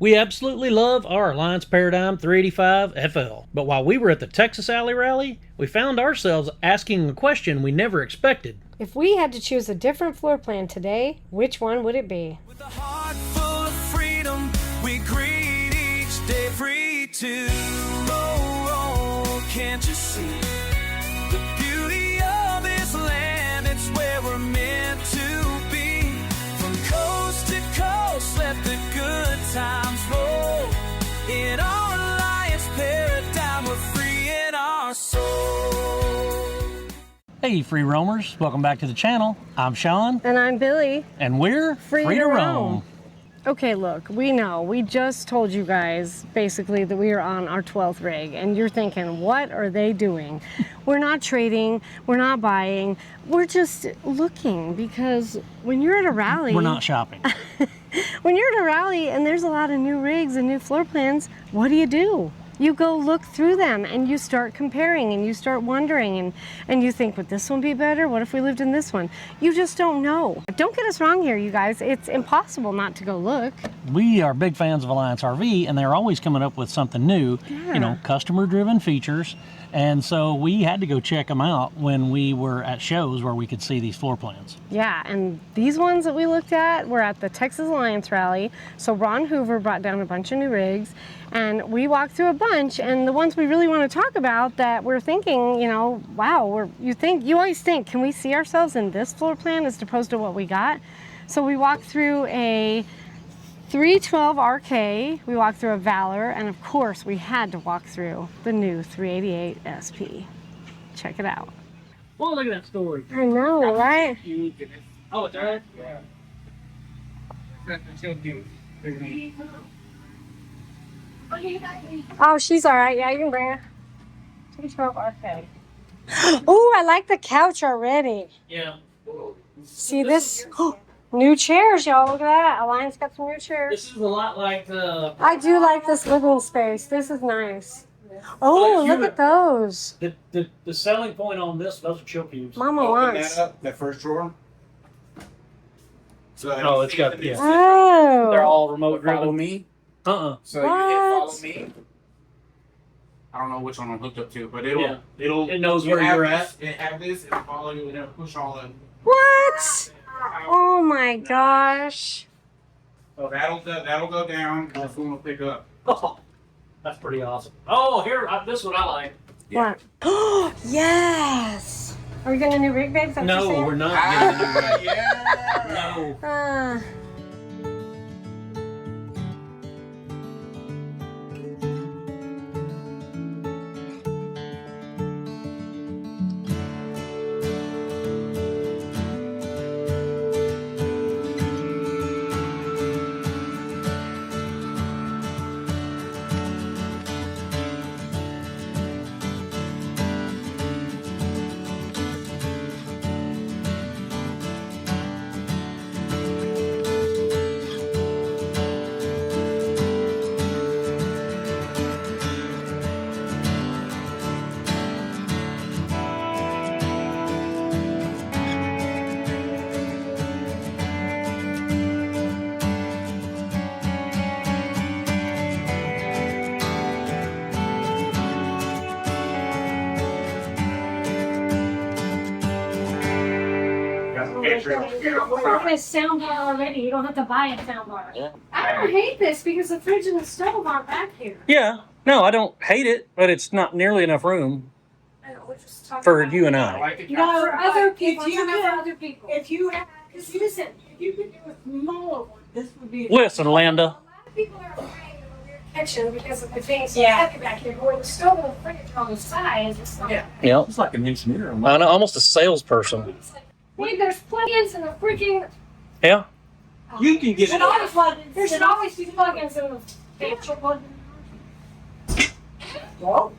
We absolutely love our Alliance Paradigm 385 FL, but while we were at the Texas Alley Rally, we found ourselves asking a question we never expected. If we had to choose a different floor plan today, which one would it be? With a heart full of freedom, we greet each day free to roll. Can't you see the beauty of this land? It's where we're meant to be. From coast to coast, let the good times roll. In our Alliance Paradigm, we're free in our soul. Hey free roamers, welcome back to the channel. I'm Sean. And I'm Billy. And we're free to roam. Okay, look, we know. We just told you guys basically that we are on our 12th rig, and you're thinking, what are they doing? We're not trading, we're not buying, we're just looking, because when you're at a rally... We're not shopping. When you're at a rally and there's a lot of new rigs and new floor plans, what do? You go look through them and you start comparing and you start wondering and you think, would this one be better? What if we lived in this one? You just don't know. Don't get us wrong here, you guys. It's impossible not to go look. We are big fans of Alliance RV, and they're always coming up with something new, you know, customer-driven features. And so we had to go check them out when we were at shows where we could see these floor plans. Yeah, and these ones that we looked at were at the Texas Alliance Rally. So Ron Hoover brought down a bunch of new rigs, and we walked through a bunch, and the ones we really want to talk about that we're thinking, you know, wow, you always think, can we see ourselves in this floor plan as opposed to what we got? So we walked through a 312 RK, we walked through a Valor, and of course we had to walk through the new 388 SP. Check it out. Well, look at that story. I know, right? Oh, it's all right? Yeah. Oh, she's all right. Yeah, you can bring her. 312 RK. Oh, I like the couch already. Yeah. See this? New chairs, y'all. Look at that. Alliance got some new chairs. This is a lot like the... I do like this living space. This is nice. Oh, look at those. The selling point on this, those are chill cubes. Mama Open wants. that up, that first drawer. So Oh, it's got, yeah. Oh. They're all remote follow driven. me. Uh-uh. So you hit follow What? me. I don't know which one I'm hooked up to, but Yeah. it'll It knows you where have you're this, at. It have this, it'll follow you, and it'll push all the. What? Oh my gosh. So that'll go down. This one will pick up. Oh, that's pretty awesome. Oh, here, this one I like. Yeah. What? Oh, yes. Are we getting a new rig, babe? Is that what you're No, saying? we're not getting a new rig. Yeah. No. We're sound bar already. You don't have to buy a sound bar. Yeah. I don't hate this because the fridge and the stove aren't back here. Yeah. No, I don't hate it, but it's not nearly enough room I know, we're just talking for about you and I I. like it. No, for other people. If you I'm talking had- about other people. If you had, Because listen, if you could do a smaller one, this would be. Listen, Landa. a lot of people are afraid of a weird kitchen because of the things so Yeah. heavy back here. But when the stove and the fridge are on the sides, it's not. Yeah. Yep. It's like an engineer. I know, almost a salesperson. It's like, wait, there's plugins in the freaking. Yeah. You can get Should it. always, there should always be plugins in the actual plug. Well,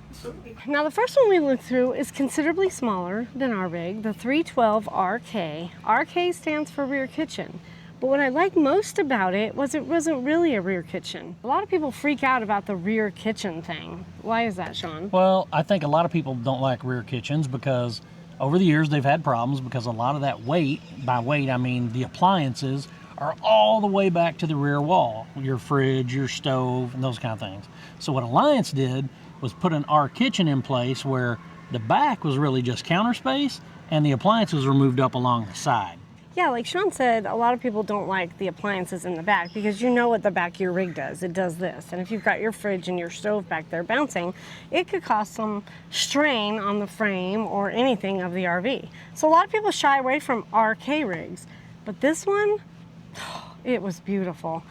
Now the first one we looked through is considerably smaller than our rig, the 312 RK. RK stands for rear kitchen. But what I liked most about it wasn't really a rear kitchen. A lot of people freak out about the rear kitchen thing. Why is that, Sean? Well, I think a lot of people don't like rear kitchens because over the years they've had problems because a lot of that weight, by weight I mean the appliances, are all the way back to the rear wall, your fridge, your stove, and those kind of things. So what Alliance did was put an R kitchen in place where the back was really just counter space and the appliances were moved up along the side. Yeah, like Sean said, a lot of people don't like the appliances in the back because you know what the back of your rig does. It does this. And if you've got your fridge and your stove back there bouncing, it could cause some strain on the frame or anything of the RV. So a lot of people shy away from RK rigs, but this one, it was beautiful.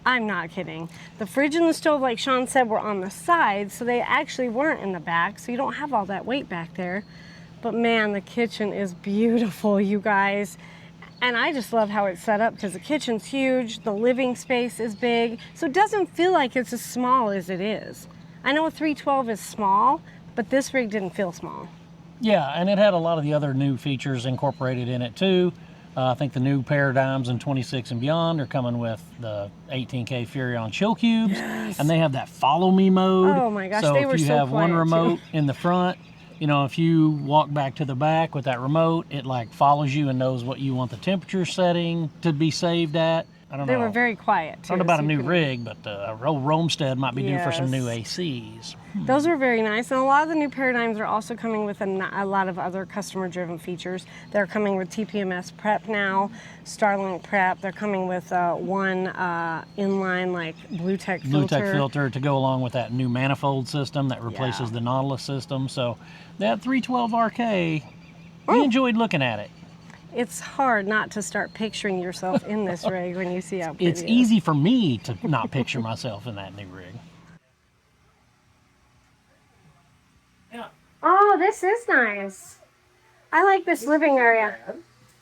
I'm not kidding. The fridge and the stove, like Sean said, were on the side, so they actually weren't in the back, so you don't have all that weight back there. But man, the kitchen is beautiful, you guys. And I just love how it's set up because the kitchen's huge, the living space is big, so it doesn't feel like it's as small as it is. I know a 312 is small, but this rig didn't feel small. Yeah, and it had a lot of the other new features incorporated in it too. I think the new paradigms in 26 and beyond are coming with the 18K Furion chill cubes, and they have that follow me mode. Oh my gosh, so they were if you so have one quiet, remote too. in the front, you know, if you walk back to the back with that remote, it like follows you and knows what you want the temperature setting to be saved at. I don't know. They were very quiet too. I don't know about so a you new could- rig, but a old Roamstead might be due for some new Yes. ACs. Those are very nice, and a lot of the new paradigms are also coming with a lot of other customer-driven features. They're coming with TPMS prep now, Starlink prep. They're coming with one inline like Bluetech filter. Bluetech filter to go along with that new manifold system that replaces Yeah. the Nautilus system. So that 312 RK, we enjoyed looking at it. It's hard not to start picturing yourself in this rig when you see how pretty It's it is. easy for me to not picture myself in that new rig. Oh, this is nice. I like this living area.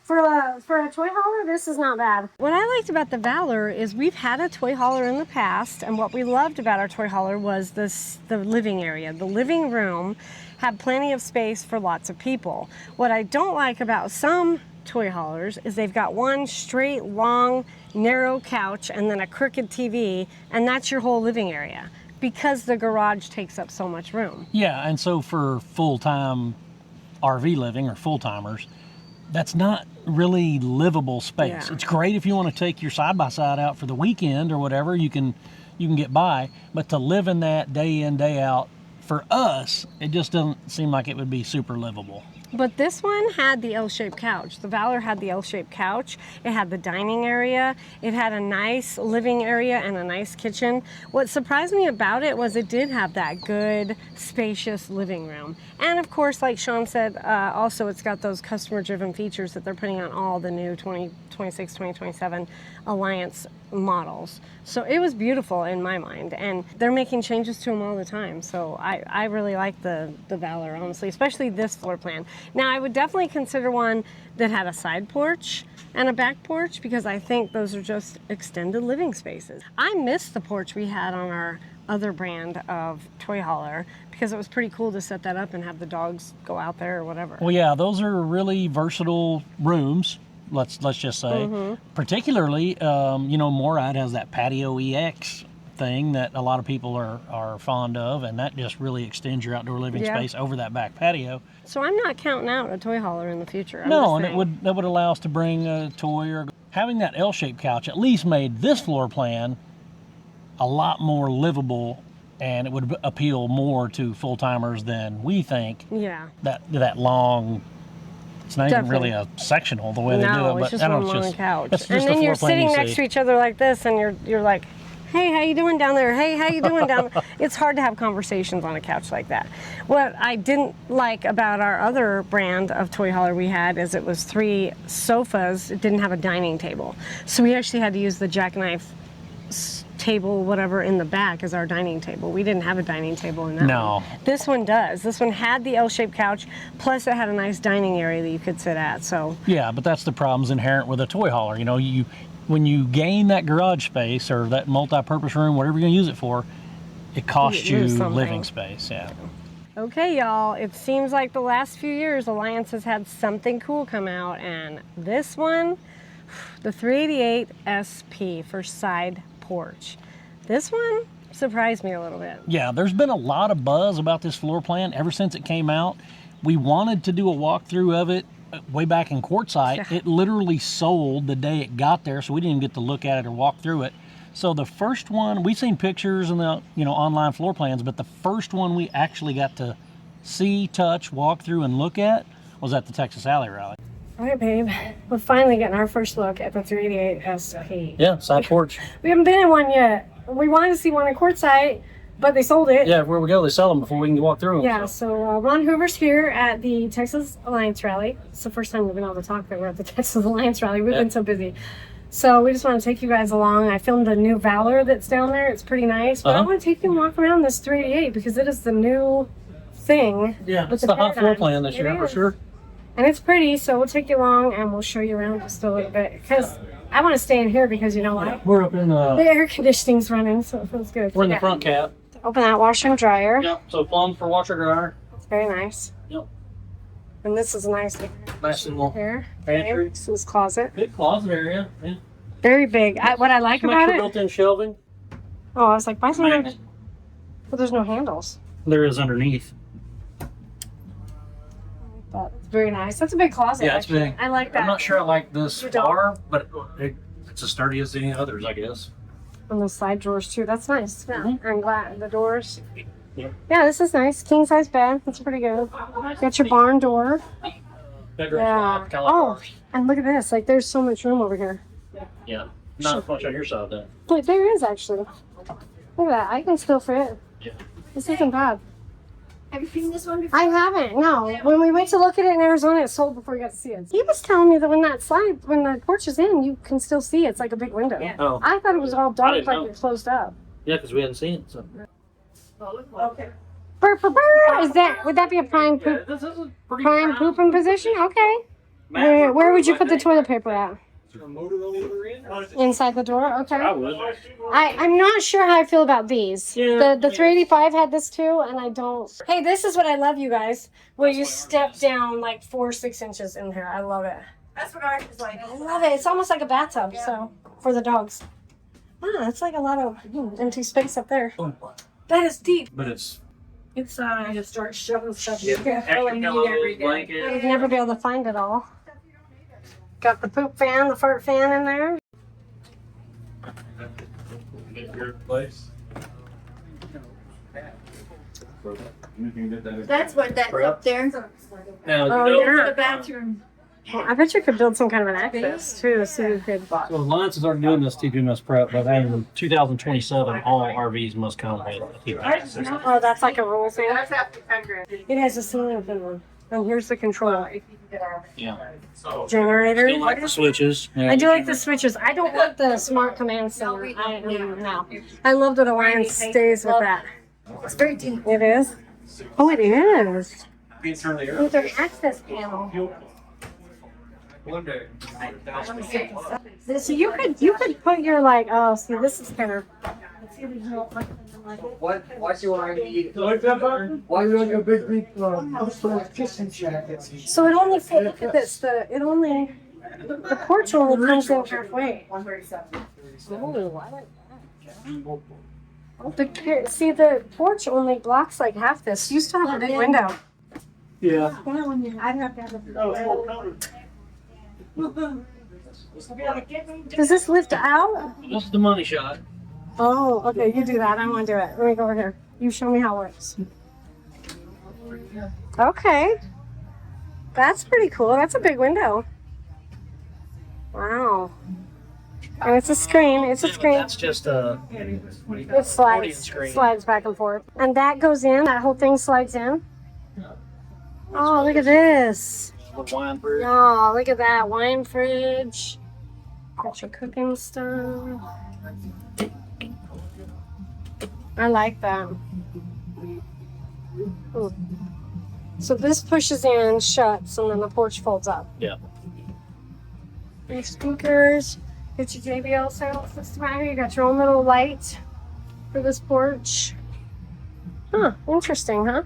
For a toy hauler, this is not bad. What I liked about the Valor is we've had a toy hauler in the past, and what we loved about our toy hauler was the living area. The living room had plenty of space for lots of people. What I don't like about some toy haulers is they've got one straight, long, narrow couch and then a crooked TV, and that's your whole living area because the garage takes up so much room. Yeah, and so for full-time RV living or full-timers, that's not really livable space. Yeah. It's great if you want to take your side-by-side out for the weekend or whatever, you can get by, but to live in that day in, day out, for us, it just doesn't seem like it would be super livable. But this one had the L-shaped couch. The Valor had the L-shaped couch. It had the dining area. It had a nice living area and a nice kitchen. What surprised me about it was it did have that good, spacious living room. And of course, like Sean said, also it's got those customer-driven features that they're putting on all the new 2026, 2027 Alliance models. So it was beautiful in my mind, and they're making changes to them all the time. So I really like the Valor, honestly, especially this floor plan. Now I would definitely consider one that had a side porch and a back porch because I think those are just extended living spaces. I miss the porch we had on our other brand of toy hauler because it was pretty cool to set that up and have the dogs go out there or whatever. Well, yeah, those are really versatile rooms. Let's just say, particularly, you know, Morad has that patio EX thing that a lot of people are fond of, and that just really extends your outdoor living Yeah. space over that back patio. So I'm not counting out a toy hauler in the future. I'm No, just and saying. that would allow us to bring a toy or having that L-shaped couch at least made this floor plan a lot more livable, and it would appeal more to full timers than we think. Yeah. That long. It's not even Definitely. really a sectional the way they do it, No, but it's just I don't one know, long it's couch. it's just And the then floor you're plan sitting you next see. to each other like this, and you're like, hey, how you doing down there? Hey, how you doing down there? It's hard to have conversations on a couch like that. What I didn't like about our other brand of toy hauler we had is it was 3 sofas. It didn't have a dining table. So we actually had to use the jackknife table, whatever, in the back as our dining table. We didn't have a dining table in that No. one. This one does. This one had the L-shaped couch, plus it had a nice dining area that you could sit at. So Yeah, but that's the problems inherent with a toy hauler. You know, when you gain that garage space or that multi-purpose room, whatever you're going to use it for, it costs You you lose something. living space. Yeah. okay, y'all, it seems like the last few years Alliance has had something cool come out, and this one, the 388 SP for side porch. This one surprised me a little bit. Yeah, there's been a lot of buzz about this floor plan ever since it came out. We wanted to do a walkthrough of it way back in Quartzsite, it literally sold the day it got there, so we didn't even get to look at it or walk through it. So the first one, we've seen pictures and the online floor plans, but the first one we actually got to see, touch, walk through, and look at was at the Texas Alley Rally. All right, babe. We're finally getting our first look at the 388 SP. Yeah, side porch. We haven't been in one yet. We wanted to see one in Quartzsite, but they sold it. Yeah, everywhere we go, they sell them before we can walk through them. Yeah, so Ron Hoover's here at the Texas Alliance Rally. It's the first time we've been able to talk that we're at the Texas Alliance Rally. We've been so busy. So we just want to take you guys along. I filmed a new Valor that's down there. It's pretty nice. But I want to take you and walk around this 388 because it is the new thing. Yeah, with it's the the hot floor paradigm. plan this year, for is. sure. And it's pretty, so we'll take you along and we'll show you around just a little bit. Because I want to stay in here because you know what? We're up in The air conditioning's running, so it feels good. we're in the front cap. Open that washer and dryer. Yep, so plums for washer dryer. It's very nice. Yep. And this is a nice Nice little here. pantry. This is closet. Big closet area. Yeah. Very big. What I like Some about extra it. built-in shelving. Oh, I was like, buy some. Magnet. But there's no handles. There is underneath. But it's very nice. That's a big closet. Yeah, it's actually. big. I like that. I'm not sure I like this You don't? far, but it's as sturdy as any others, I guess. And those side drawers too. That's nice. Yeah. Mhm. And glad the doors. Yeah. Yeah, this is nice. King size bed. That's pretty good. Got your barn door. Bedroom Yeah. spot, kinda like Oh, ours. and look at this. Like, there's so much room over here. Yeah. Not as much on your side, though. But there is actually. Look at that. I can still fit. Yeah. This isn't bad. Have you seen this one before? I haven't. No. When we went to look at it in Arizona, it sold before we got to see it. He was telling me that when the porch is in, you can still see it. It's like a big window. Yeah. Oh. I thought it was all dark, didn't like know. it closed up. Yeah, because we hadn't seen it. So. Okay. Burr, burr, burr. Would that be a prime poop? This is a pretty Prime pooping position? Okay. Where would you put the toilet paper at? Inside the door? I Okay. would. I'm not sure how I feel about these. Yeah. The 385 had this too, and I don't. Hey, this is what I love, you guys. Where you step down like 4-6 inches in here. I love it. That's what ours is like. I love it. It's almost like a bathtub. So for the dogs. Ah, it's like a lot of empty space up there. That is deep. But it's It's you just start shoving stuff. Yeah. You can't really need every day. blanket. You'd never be able to find it all. Got the poop fan, the fart fan in there. Your place. That's what that's up there. Now, Oh, you know, yeah. The bathroom. Well, I bet you could build some kind of an access too, so you could. so Alliance is already doing this TPMS prep, but in 2027, all RVs must come with a TPMS system. Oh, that's like a rule thing. That's after 100. It has a ceiling fan one. And here's the control Yeah. generator. Still like the switches. Yeah. I do like the switches. I don't like the smart command center. No. I love that Alliance stays with that. It's very deep. It is. Oh, it is. You can turn the air. With their access panel. One day. So you could put your like, oh, see, this is kind of. Why do you want to eat? Why you like a big kitchen shack? So it only look at this. The porch only comes in halfway. 137. See, the porch only blocks like half this. You still have a big window. Yeah. I'd have to have Does this lift out? This is the money shot. Oh, okay. You do that. I want to do it. Let me go over here. You show me how it works. Okay. That's pretty cool. That's a big window. Wow. And it's a screen. It's a screen. That's just a It slides, screen. slides back and forth. And that goes in. That whole thing slides in. Oh, look at this. with wine fridge. Oh, look at that. Wine fridge. Got your cooking stuff. I like that. Ooh. So this pushes in, shuts, and then the porch folds up. Yeah. Your speakers. Get your JBL sound system out here. You got your own little light for this porch. Huh, interesting, huh?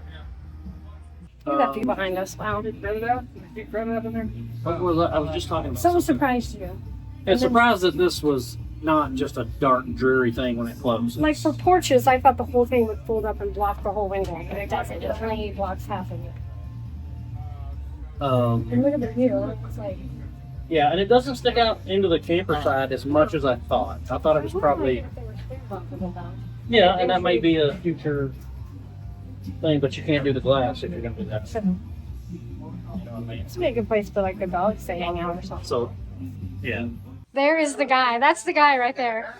Look at that view behind us. Wow. What was I was just talking about. So something. surprised you. And surprised that this was not just a dark, dreary thing when it closed. Like for porches, I thought the whole thing would fold up and block the whole window, but it doesn't. It only blocks half of it. And look at the view. It's like. Yeah, and it doesn't stick out into the camper side as much as I thought. I thought it was probably, yeah, and that may be a future thing, but you can't do the glass if you're going to do that. You know what I mean? This would be a good place for like the dogs to hang out or something. So, yeah. There is the guy. That's the guy right there.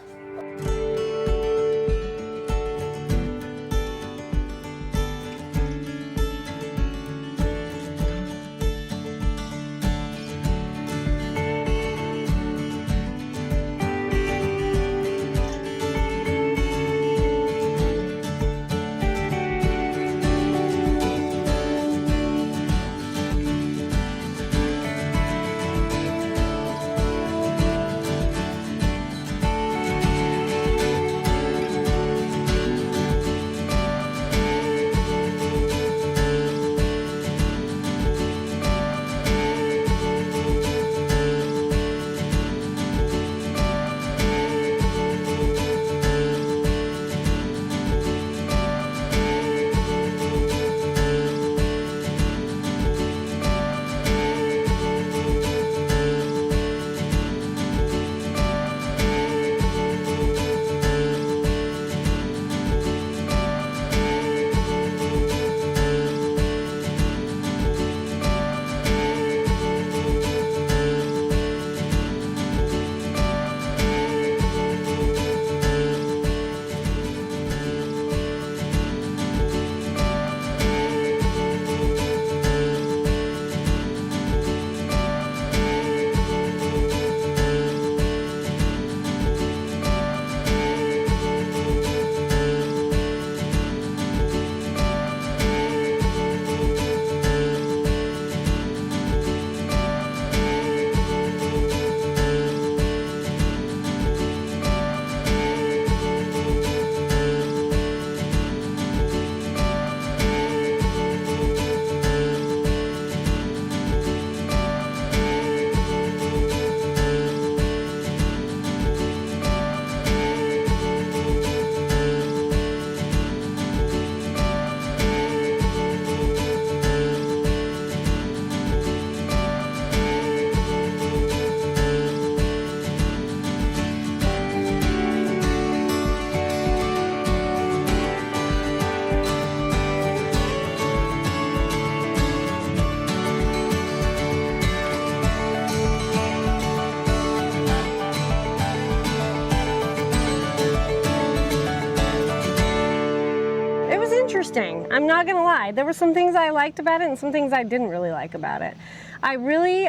Interesting. I'm not gonna lie. There were some things I liked about it and some things I didn't really like about it. I really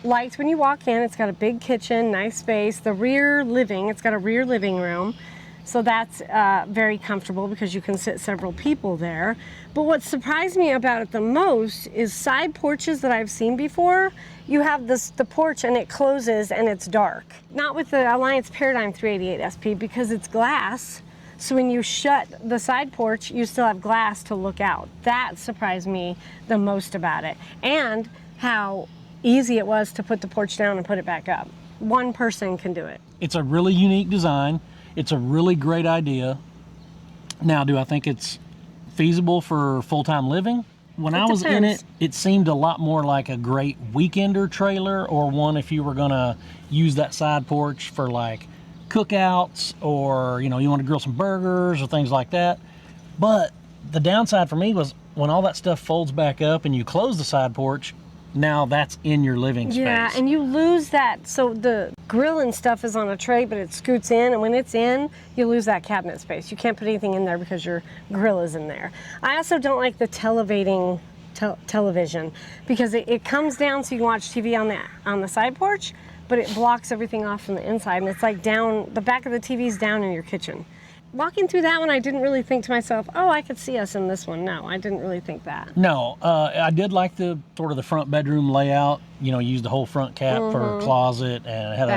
liked when you walk in, it's got a big kitchen, nice space. The rear living, it's got a rear living room. So that's very comfortable because you can sit several people there. But what surprised me about it the most is side porches that I've seen before. You have the porch and it closes and it's dark. Not with the Alliance Paradigm 388 SP because it's glass. So when you shut the side porch, you still have glass to look out. That surprised me the most about it. And how easy it was to put the porch down and put it back up. One person can do it. It's a really unique design. It's a really great idea. Now, do I think it's feasible for full-time living? When I was in it, it seemed a lot more like a great weekender trailer, or one if you were gonna use that side porch for like cookouts, or you want to grill some burgers or things like that. But the downside for me was when all that stuff folds back up and you close the side porch, now that's in your living space. Yeah, and you lose that. So the grill and stuff is on a tray, but it scoots in, and when it's in, you lose that cabinet space. You can't put anything in there because your grill is in there. I also don't like the television because it comes down so you can watch TV on the side porch, but it blocks everything off from the inside, and it's like down, the back of the TV's down in your kitchen. Walking through that one, I didn't really think to myself, oh, I could see us in this one. No, I didn't really think that. No, I did like the sort of the front bedroom layout. Used the whole front cap for a closet, and it had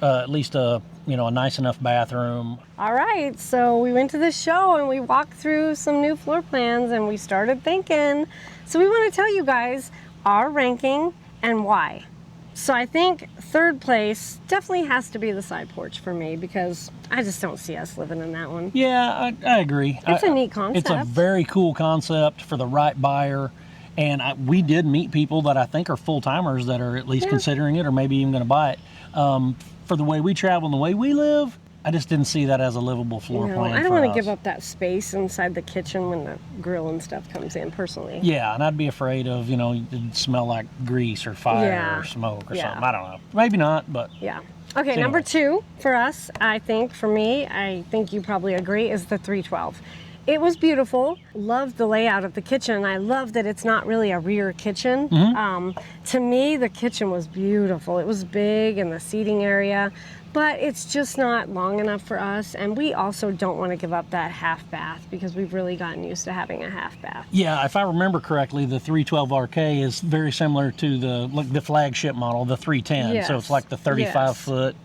at least a a nice enough bathroom. All right, so we went to the show and we walked through some new floor plans and we started thinking. So we want to tell you guys our ranking and why. So I think third place definitely has to be the side porch for me because I just don't see us living in that one. Yeah, I agree. It's a neat concept. It's a very cool concept for the right buyer, And we did meet people that I think are full-timers that are at least considering it or maybe even going to buy it. For the way we travel and the way we live, I just didn't see that as a livable floor plan. I don't want to give up that space inside the kitchen when the grill and stuff comes in, personally. Yeah, and I'd be afraid of, it'd smell like grease or fire or smoke or something. I don't know. Maybe not, but... Yeah. Okay, so number 2 for us, I think you probably agree, is the 312. It was beautiful. Loved the layout of the kitchen. I love that it's not really a rear kitchen. To me, the kitchen was beautiful. It was big and the seating area, but it's just not long enough for us. And we also don't want to give up that half bath because we've really gotten used to having a half bath. Yeah, if I remember correctly, the 312 RK is very similar to the flagship model, the 310. Yes. So it's like the 35-foot.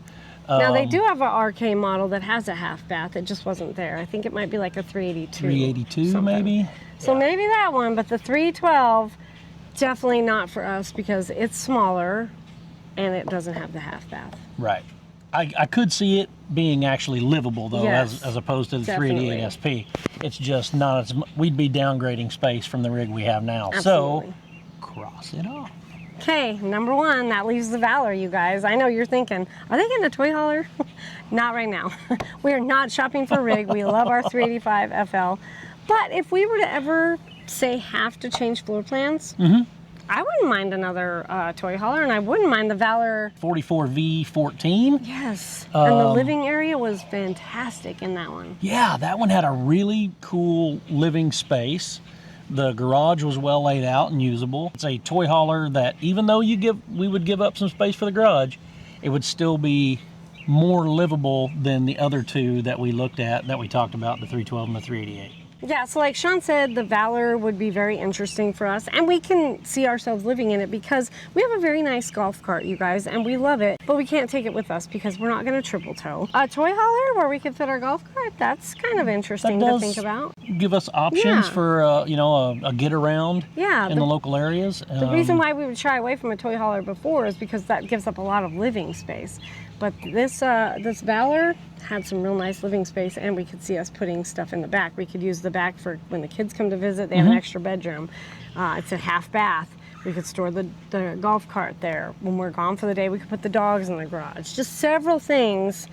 Now they do have an RK model that has a half bath. It just wasn't there. I think it might be like a 382. 382 something. maybe? So maybe that one, but the 312, definitely not for us because it's smaller and it doesn't have the half bath. Right. I could see it being actually livable though, Yes, as opposed to the definitely. 388 SP. It's just not as we'd be downgrading space from the rig we have now. Absolutely. So cross it off. Okay, number 1, that leaves the Valor, you guys. I know you're thinking, are they getting a toy hauler? Not right now. We are not shopping for a rig. We love our 385 FL. But if we were to ever, say, have to change floor plans, I wouldn't mind another toy hauler, and I wouldn't mind the Valor 44V14. Yes, and the living area was fantastic in that one. Yeah, that one had a really cool living space. The garage was well laid out and usable. It's a toy hauler that even though we would give up some space for the garage, it would still be more livable than the other two that we looked at, that we talked about, the 312 and the 388. Yeah, so like Sean said, the Valor would be very interesting for us, and we can see ourselves living in it because we have a very nice golf cart, you guys, and we love it, but we can't take it with us because we're not going to triple tow. A toy hauler where we could fit our golf cart, that's kind of interesting to think about. Give us options for a get around in the local areas. The reason why we would shy away from a toy hauler before is because that gives up a lot of living space. But this Valor had some real nice living space, and we could see us putting stuff in the back. We could use the back for when the kids come to visit. They have an extra bedroom. It's a half bath. We could store the golf cart there. When we're gone for the day, we could put the dogs in the garage. Just several things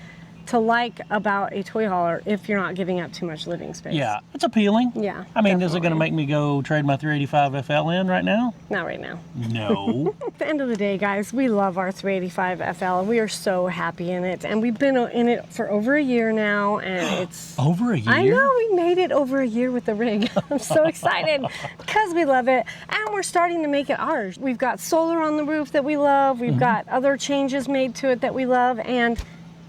to like about a toy hauler if you're not giving up too much living space. Yeah, it's appealing. Yeah, I mean, is it definitely. going to make me go trade my 385 FL in right now? Not right now. No. At the end of the day, guys, we love our 385 FL. We are so happy in it, and we've been in it for over a year now, and it's... Over a year? I know, we made it over a year with the rig. I'm so excited because we love it, and we're starting to make it ours. We've got solar on the roof that we love. We've got other changes made to it that we love, and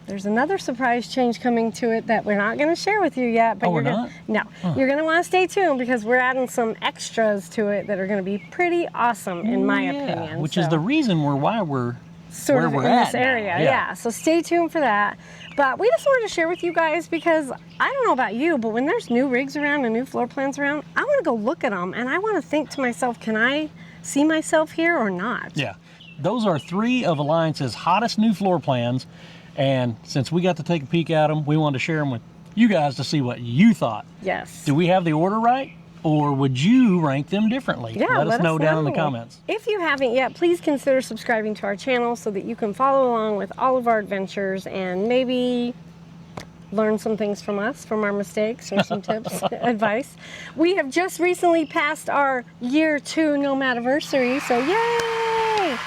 there's another surprise change coming to it that we're not going to share with you yet. But we're not? No. You're going to want to stay tuned because we're adding some extras to it that are going to be pretty awesome, in my opinion. Which is the reason why we're sort of where we're in at this now. area. Yeah, so stay tuned for that. But we just wanted to share with you guys because I don't know about you, but when there's new rigs around and new floor plans around, I want to go look at them and I want to think to myself, can I see myself here or not? Yeah. Those are 3 of Alliance's hottest new floor plans. And since we got to take a peek at them, we wanted to share them with you guys to see what you thought. Yes. Do we have the order right? Or would you rank them differently? Yeah, let us know down in the comments. If you haven't yet, please consider subscribing to our channel so that you can follow along with all of our adventures and maybe learn some things from us, from our mistakes, or some tips, advice. We have just recently passed our year 2 Nomadiversary, so yay!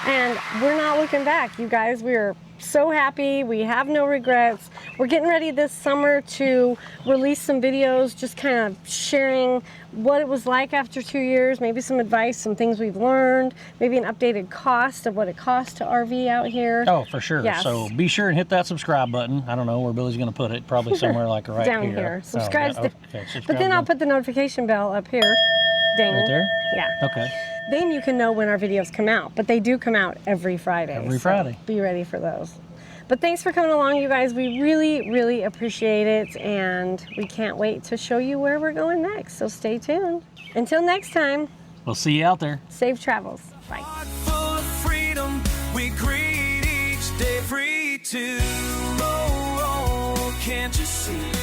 And we're not looking back, you guys. We're so happy. We have no regrets. We're getting ready this summer to release some videos, just kind of sharing what it was like after 2 years, maybe some advice, some things we've learned, maybe an updated cost of what it costs to RV out here. Oh, for sure. Yes. So be sure and hit that subscribe button. I don't know where Billy's going to put it. Probably somewhere like right down here. here. Oh, Subscribe. yeah. Okay, subscribe But then I'll button. put the notification bell up here. Ding. Right there? Yeah. Okay. Then you can know when our videos come out. But they do come out every Friday. Every so Friday. Be ready for those. But thanks for coming along, you guys. We really, really appreciate it. And we can't wait to show you where we're going next. So stay tuned. Until next time, We'll see you out there. safe travels. Bye. Heart full of freedom, we greet each day free to roll. Can't you see?